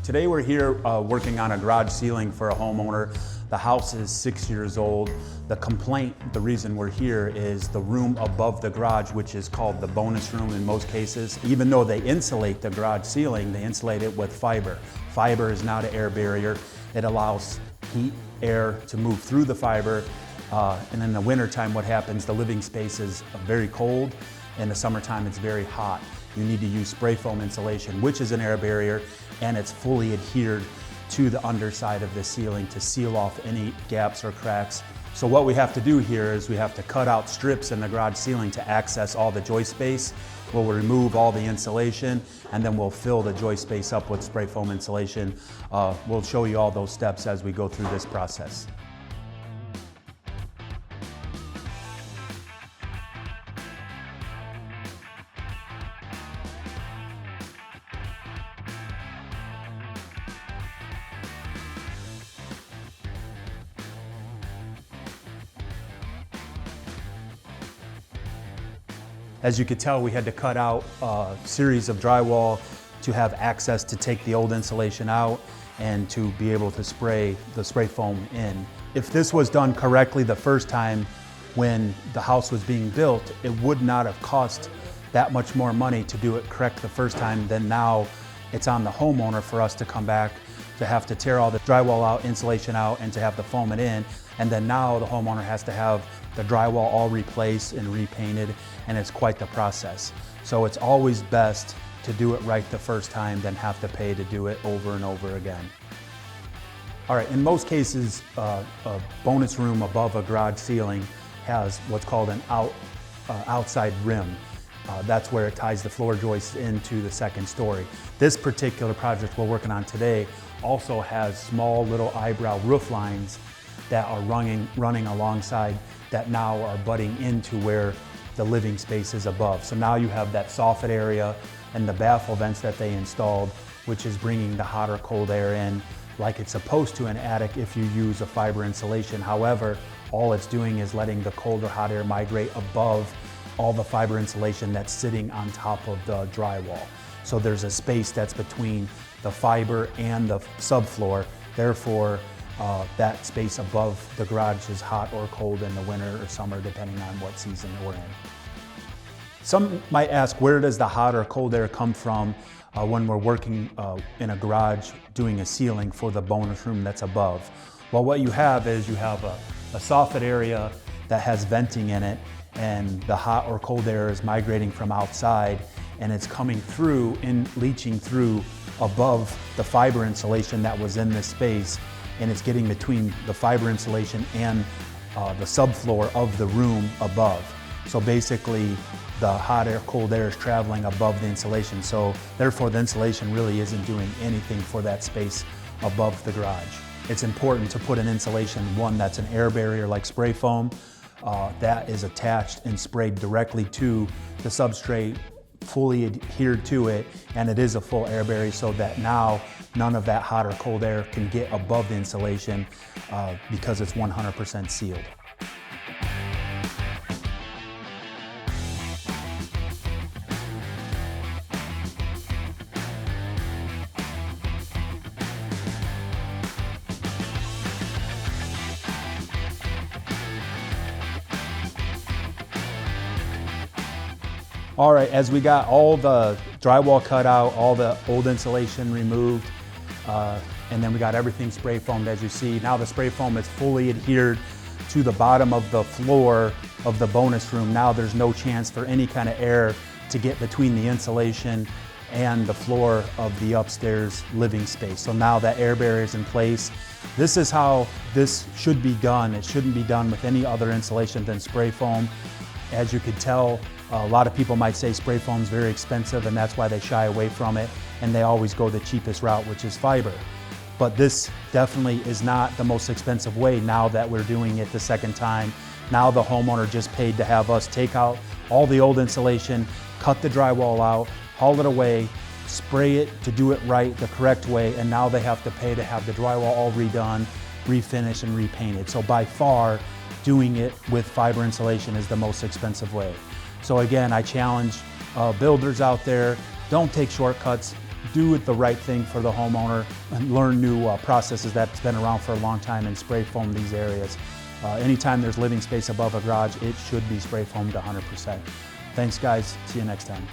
Today we're here working on a garage ceiling for a homeowner. The house is 6 years old. The complaint, the reason we're here, is the room above the garage, which is called the bonus room in most cases. Even though they insulate the garage ceiling, they insulate it with fiber. Fiber is not an air barrier. It allows heat, air to move through the fiber. And in the wintertime, what happens, the living space is very cold. In the summertime, it's very hot. You need to use spray foam insulation, which is an air barrier, and it's fully adhered to the underside of the ceiling to seal off any gaps or cracks. So what we have to do here is we have to cut out strips in the garage ceiling to access all the joist space. We'll remove all the insulation, and then we'll fill the joist space up with spray foam insulation. We'll show you all those steps as we go through this process. As you could tell, we had to cut out a series of drywall to have access to take the old insulation out and to be able to spray the spray foam in. If this was done correctly the first time when the house was being built, it would not have cost that much more money to do it correct the first time than now. It's on the homeowner for us to come back, to have to tear all the drywall out, insulation out, and to have the foam it in. And then now the homeowner has to have the drywall all replaced and repainted, and it's quite the process. So it's always best to do it right the first time than have to pay to do it over and over again. All right, in most cases, a bonus room above a garage ceiling has what's called an outside rim. That's where it ties the floor joists into the second story. This particular project we're working on today also has small little eyebrow roof lines that are running alongside that now are butting into where the living space is above. So now you have that soffit area and the baffle vents that they installed, which is bringing the hot or cold air in like it's supposed to in an attic if you use a fiber insulation. However, all it's doing is letting the cold or hot air migrate above all the fiber insulation that's sitting on top of the drywall. So there's a space that's between the fiber and the subfloor. Therefore, that space above the garage is hot or cold in the winter or summer, depending on what season we're in. Some might ask, where does the hot or cold air come from when we're working in a garage doing a ceiling for the bonus room that's above? Well, what you have is you have a soffit area that has venting in it, and the hot or cold air is migrating from outside, and it's coming through and leaching through above the fiber insulation that was in this space, and it's getting between the fiber insulation and the subfloor of the room above. So basically, the hot air, cold air is traveling above the insulation. So therefore, the insulation really isn't doing anything for that space above the garage. It's important to put an insulation, one that's an air barrier like spray foam, that is attached and sprayed directly to the substrate, fully adhered to it, and it is a full air barrier so that now none of that hot or cold air can get above the insulation because it's 100% sealed. All right, as we got all the drywall cut out, all the old insulation removed, and then we got everything spray foamed as you see. Now the spray foam is fully adhered to the bottom of the floor of the bonus room. Now there's no chance for any kind of air to get between the insulation and the floor of the upstairs living space. So now that air barrier is in place. This is how this should be done. It shouldn't be done with any other insulation than spray foam. As you could tell, a lot of people might say spray foam is very expensive and that's why they shy away from it, and they always go the cheapest route, which is fiber. But this definitely is not the most expensive way now that we're doing it the second time. Now the homeowner just paid to have us take out all the old insulation, cut the drywall out, haul it away, spray it to do it right the correct way, and now they have to pay to have the drywall all redone, refinished, and repainted. So by far, doing it with fiber insulation is the most expensive way. So again, I challenge builders out there, don't take shortcuts. do it the right thing for the homeowner and learn new processes that's been around for a long time and spray foam these areas. Anytime there's living space above a garage, it should be spray foamed 100%. Thanks guys, see you next time.